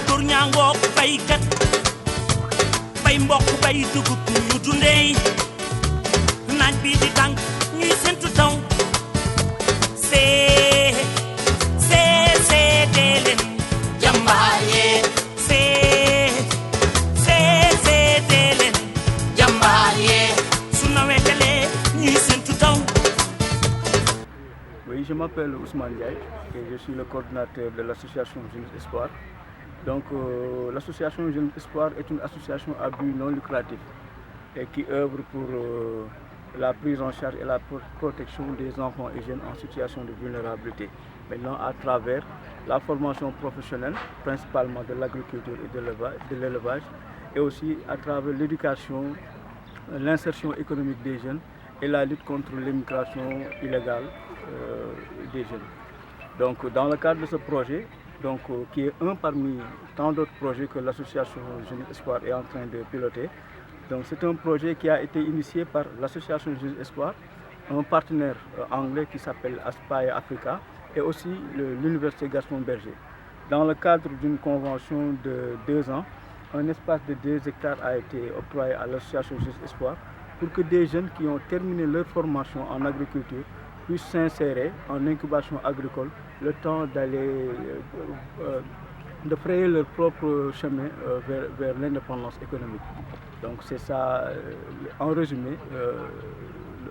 góor ñaa ngoog baykat bay mbokk bay dugub ñu dundee naaj bi di tàng ñuy sentu taw dee leen jàmbaar yee dee leen jàmbaar yee su nawetalee ñuy sentu taw. Oui, je m'appelle Ousmane Ndiaye et je suis le coordinateur de l'association Jeunesse Espoir. Donc l'association Jeunesse Espoir est une association à but non lucratif et qui œuvre pour la prise en charge et la protection des enfants et jeunes en situation de vulnérabilité. Maintenant à travers la formation professionnelle, principalement de l'agriculture et de l'élevage, et aussi à travers l'éducation, l'insertion économique des jeunes et la lutte contre l'immigration illégale des jeunes. Donc dans le cadre de ce projet, qui est un parmi tant d'autres projets que l'association Jeunesse Espoir est en train de piloter, donc c'est un projet qui a été initié par l'association Jeunesse Espoir, un partenaire anglais qui s'appelle Aspire Africa et aussi l'université Gaston Berger. Dans le cadre d'une convention de 2 ans, un espace de 2 hectares a été octroyé à l'association Jeunesse Espoir pour que des jeunes qui ont terminé leur formation en agriculture puissent s'insérer en incubation agricole le temps d'aller de frayer leur propre chemin vers l'indépendance économique. Donc c'est ça, en résumé,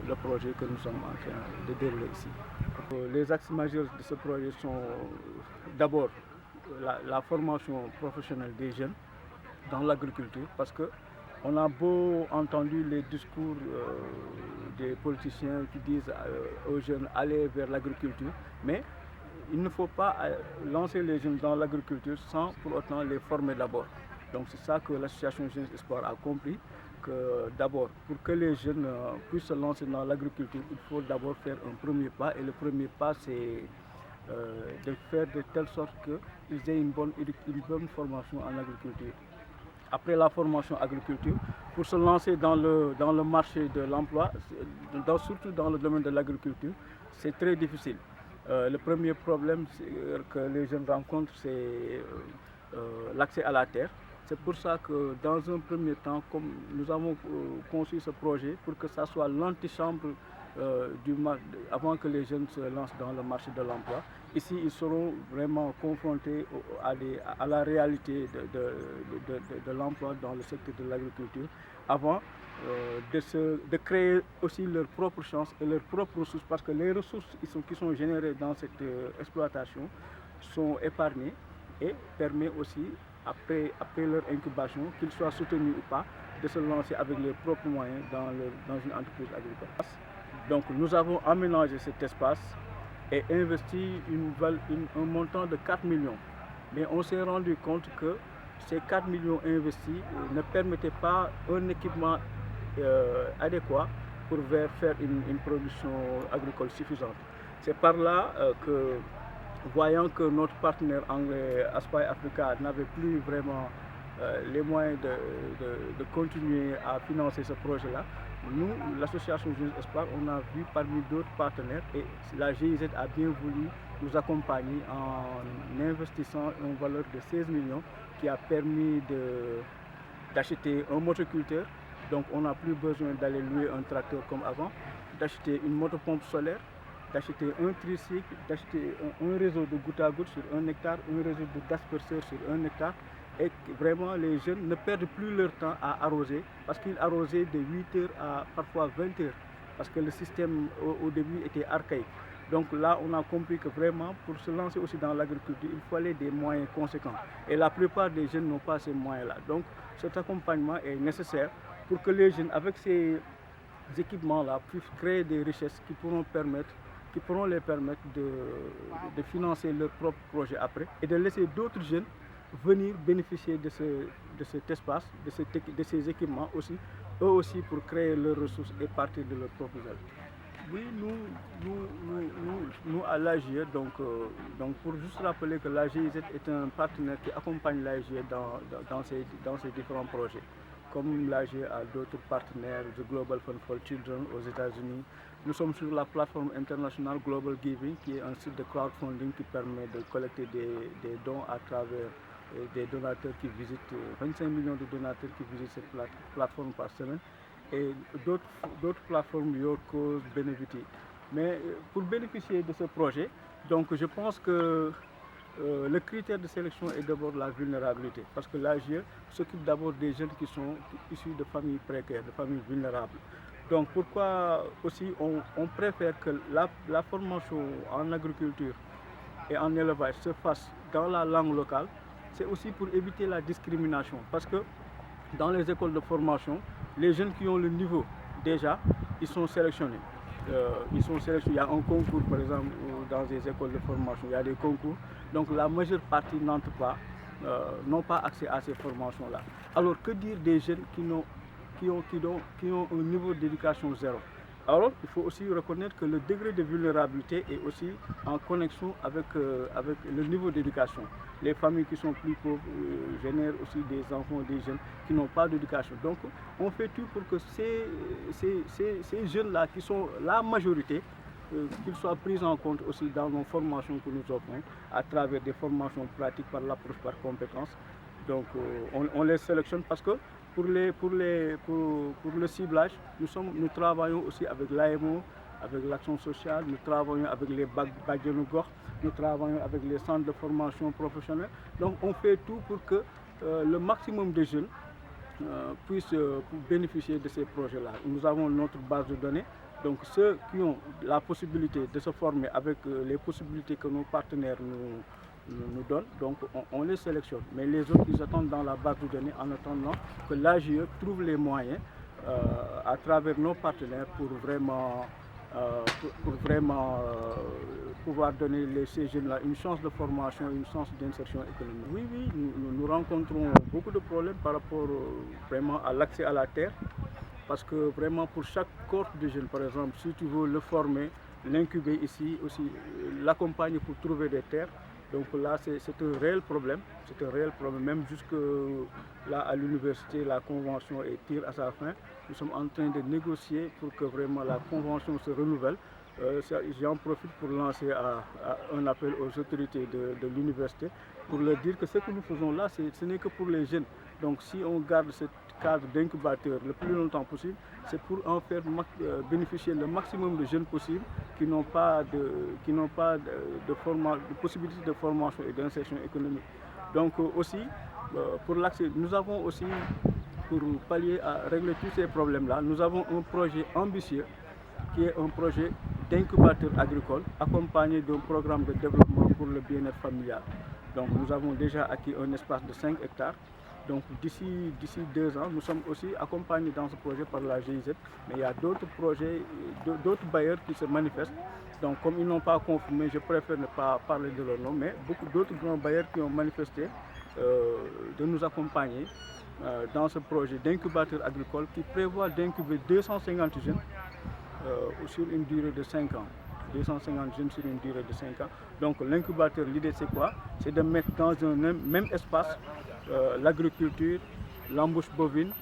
le projet que nous sommes en train de dérouler ici. Les axes majeurs de ce projet sont d'abord la formation professionnelle des jeunes dans l'agriculture, parce que on a beau entendu les discours des politiciens qui disent aux jeunes aller vers l'agriculture, mais il ne faut pas lancer les jeunes dans l'agriculture sans pour autant les former d'abord. Donc c'est ça que l'association Jeunesse Espoir a compris, que d'abord pour que les jeunes puissent se lancer dans l'agriculture, il faut d'abord faire un premier pas, et le premier pas c'est de faire de telle sorte qu'ils aient une bonne formation en agriculture. Après la formation agriculture, pour se lancer dans le marché de l'emploi, surtout dans le domaine de l'agriculture, c'est très difficile. Le premier problème que les jeunes rencontrent, c'est l'accès à la terre. C'est pour ça que dans un premier temps, comme nous avons conçu ce projet pour que ça soit l'antichambre avant que les jeunes se lancent dans le marché de l'emploi. Ici, ils seront vraiment confrontés à la réalité de l'emploi dans le secteur de l'agriculture avant de créer aussi leurs propres chances et leurs propres ressources, parce que les ressources qui sont générées dans cette exploitation sont épargnées et permet aussi, après leur incubation, qu'ils soient soutenus ou pas, de se lancer avec leurs propres moyens dans une entreprise agricole. Donc nous avons aménagé cet espace et investi un montant de 4 millions. Mais on s'est rendu compte que ces 4 millions investis ne permettaient pas un équipement adéquat pour faire une production agricole suffisante. C'est par là que, voyant que notre partenaire anglais Aspire Africa n'avait plus vraiment les moyens de continuer à financer ce projet-là, nous, l'association Jeunesse Espoir, on a vu parmi d'autres partenaires, et la GIZ a bien voulu nous accompagner en investissant une valeur de 16 millions qui a permis d'acheter un motoculteur. Donc on n'a plus besoin d'aller louer un tracteur comme avant, d'acheter une motopompe solaire, d'acheter un tricycle, d'acheter un réseau de goutte à goutte sur 1 hectare, un réseau d'asperseurs sur 1 hectare. Et vraiment les jeunes ne perdent plus leur temps à arroser, parce qu'ils arrosaient de 8h à parfois 20h, parce que le système au début était archaïque. Donc là on a compris que vraiment pour se lancer aussi dans l'agriculture, il fallait des moyens conséquents. Et la plupart des jeunes n'ont pas ces moyens-là. Donc cet accompagnement est nécessaire pour que les jeunes, avec ces équipements-là, puissent créer des richesses qui pourront les permettre de financer leur propre projet après, et de laisser d'autres jeunes venir bénéficier de cet espace, de ces équipements aussi, eux aussi pour créer leurs ressources et partir de leurs propres ailes. Oui, nous à l'AGE, donc pour juste rappeler que l'AGIZ est un partenaire qui accompagne l'AGE dans ses différents projets. Comme l'AGE a d'autres partenaires, The Global Fund for Children aux États-Unis. Nous sommes sur la plateforme internationale Global Giving, qui est un site de crowdfunding qui permet de collecter des dons à travers et des donateurs qui visitent, 25 millions de donateurs qui visitent cette plateforme par semaine, et d'autres plateformes, Your Cause, Benevity. Mais pour bénéficier de ce projet, donc je pense que le critère de sélection est d'abord la vulnérabilité, parce que l'AGE s'occupe d'abord des jeunes qui sont issus de familles précaires, de familles vulnérables. Donc pourquoi aussi on préfère que la formation en agriculture et en élevage se fasse dans la langue locale, c'est aussi pour éviter la discrimination, parce que dans les écoles de formation, les jeunes qui ont le niveau déjà, ils sont sélectionnés. Il y a un concours par exemple dans des écoles de formation, il y a des concours, donc la majeure partie n'entre pas, n'ont pas accès à ces formations-là. Alors que dire des jeunes qui ont un niveau d'éducation zéro? Alors il faut aussi reconnaître que le degré de vulnérabilité est aussi en connexion avec le niveau d'éducation. Les familles qui sont plus pauvres génèrent aussi des enfants, des jeunes qui n'ont pas d'éducation. Donc on fait tout pour que ces jeunes-là, qui sont la majorité, qu'ils soient pris en compte aussi dans nos formations que nous offrons, à travers des formations pratiques par l'approche par compétences. Donc on les sélectionne parce que pour le ciblage, nous travaillons aussi avec l'AMO, avec l'action sociale, nous travaillons avec les Badjanogor, nous travaillons avec les centres de formation professionnelle. Donc on fait tout pour que le maximum de jeunes puissent bénéficier de ces projets-là. Nous avons notre base de données, donc ceux qui ont la possibilité de se former avec les possibilités que nos partenaires nous donnent, donc on les sélectionne. Mais les autres, ils attendent dans la base de données en attendant que l'AGE trouve les moyens à travers nos partenaires pour vraiment pouvoir donner ces jeunes-là une chance de formation, une chance d'insertion économique. Oui, nous rencontrons beaucoup de problèmes par rapport vraiment à l'accès à la terre, parce que vraiment pour chaque cohorte de jeunes, par exemple, si tu veux le former, l'incuber ici, aussi l'accompagner pour trouver des terres, donc là c'est un réel problème, même jusque là à l'université, la convention tire à sa fin. Nous sommes en train de négocier pour que vraiment la convention se renouvelle. J'en profite pour lancer un appel aux autorités de l'université pour leur dire que ce que nous faisons là, ce n'est que pour les jeunes. Donc si on garde ce cadre d'incubateur le plus longtemps possible, c'est pour en faire bénéficier le maximum de jeunes possibles qui n'ont pas de possibilité de formation et d'insertion économique. Donc aussi, pour l'accès, nous avons aussi, pour pallier à régler tous ces problèmes-là, nous avons un projet ambitieux qui est un projet d'incubateur agricole accompagné d'un programme de développement pour le bien-être familial. Donc nous avons déjà acquis un espace de 5 hectares. Donc d'ici 2 ans, nous sommes aussi accompagnés dans ce projet par la GIZ, mais il y a d'autres projets, d'autres bailleurs qui se manifestent. Donc comme ils n'ont pas confirmé, je préfère ne pas parler de leur nom, mais beaucoup d'autres grands bailleurs qui ont manifesté de nous accompagner dans ce projet d'incubateur agricole qui prévoit d'incuber 250 jeunes sur une durée de 5 ans. 250 jeunes sur une durée de 5 ans. Donc l'incubateur, l'idée c'est quoi? C'est de mettre dans un même espace l'agriculture, l'embauche bovine,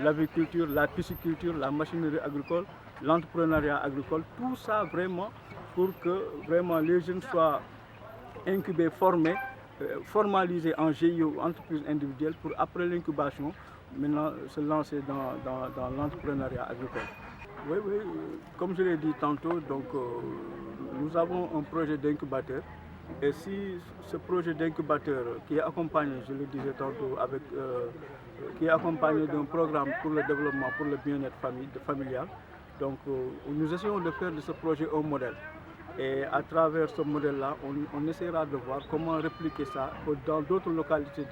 l'aviculture, la pisciculture, la machinerie agricole, l'entrepreneuriat agricole, tout ça vraiment pour que vraiment les jeunes soient incubés, formés, formalisés en GIE, entreprise individuelle, pour après l'incubation, maintenant se lancer dans l'entrepreneuriat agricole. Oui, comme je l'ai dit tantôt, donc, nous avons un projet d'incubateur. Et si ce projet d'incubateur qui est accompagné, je le disais tantôt, qui est accompagné d'un programme pour le développement, pour le bien-être familial, donc nous essayons de faire de ce projet un modèle. Et à travers ce modèle-là, on essaiera de voir comment répliquer ça dans d'autres localités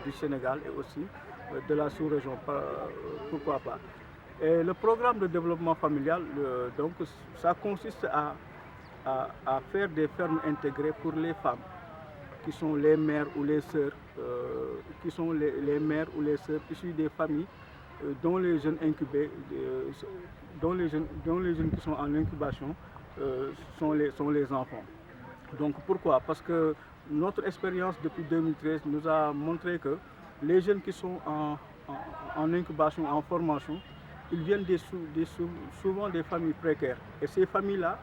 du Sénégal et aussi de la sous-région, pourquoi pas. Et le programme de développement familial, donc, ça consiste à faire des fermes intégrées pour les femmes qui sont les mères ou les sœurs, les mères ou les sœurs issues des familles dont les jeunes incubés, dont les jeunes qui sont en incubation sont les enfants. Donc pourquoi? Parce que notre expérience depuis 2013 nous a montré que les jeunes qui sont en incubation, en formation, ils viennent souvent des familles précaires. Et ces familles-là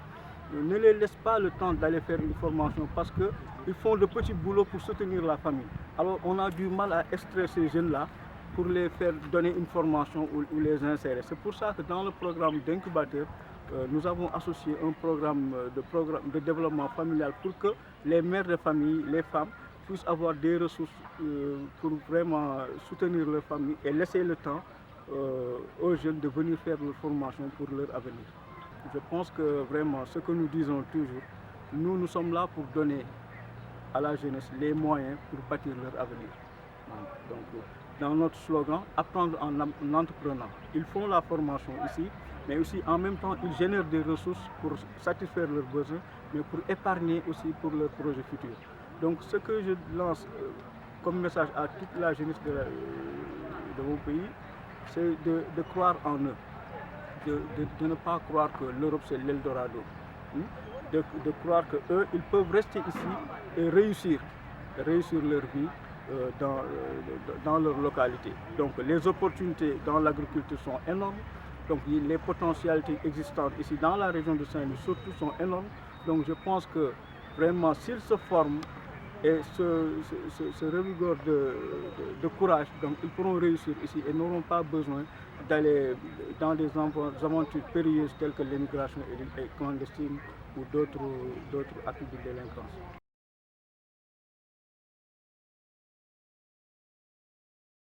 ne les laissent pas le temps d'aller faire une formation parce que ils font de petits boulots pour soutenir la famille. Alors on a du mal à extraire ces jeunes-là pour les faire donner une formation ou les insérer. C'est pour ça que dans le programme d'incubateur, nous avons associé un programme de développement familial pour que les mères de famille, les femmes, puissent avoir des ressources pour vraiment soutenir leur famille et laisser le temps aux jeunes de venir faire leur formation pour leur avenir. Je pense que vraiment ce que nous disons toujours, nous sommes là pour donner à la jeunesse les moyens pour bâtir leur avenir. Donc, dans notre slogan, apprendre en entreprenant. Ils font la formation ici, mais aussi en même temps, ils génèrent des ressources pour satisfaire leurs besoins, mais pour épargner aussi pour leurs projets futurs. Donc, ce que je lance comme message à toute la jeunesse de mon pays, c'est de croire en eux, de ne pas croire que l'Europe c'est l'Eldorado, de croire qu'eux, ils peuvent rester ici et réussir leur vie dans leur localité. Donc les opportunités dans l'agriculture sont énormes, donc les potentialités existantes ici dans la région de Saint-Louis surtout sont énormes. Donc je pense que vraiment s'ils se forment et ce revigore de courage, donc ils pourront réussir ici et n'auront pas besoin d'aller dans des aventures périlleuses telles que l'immigration clandestine ou d'autres actes de délinquance.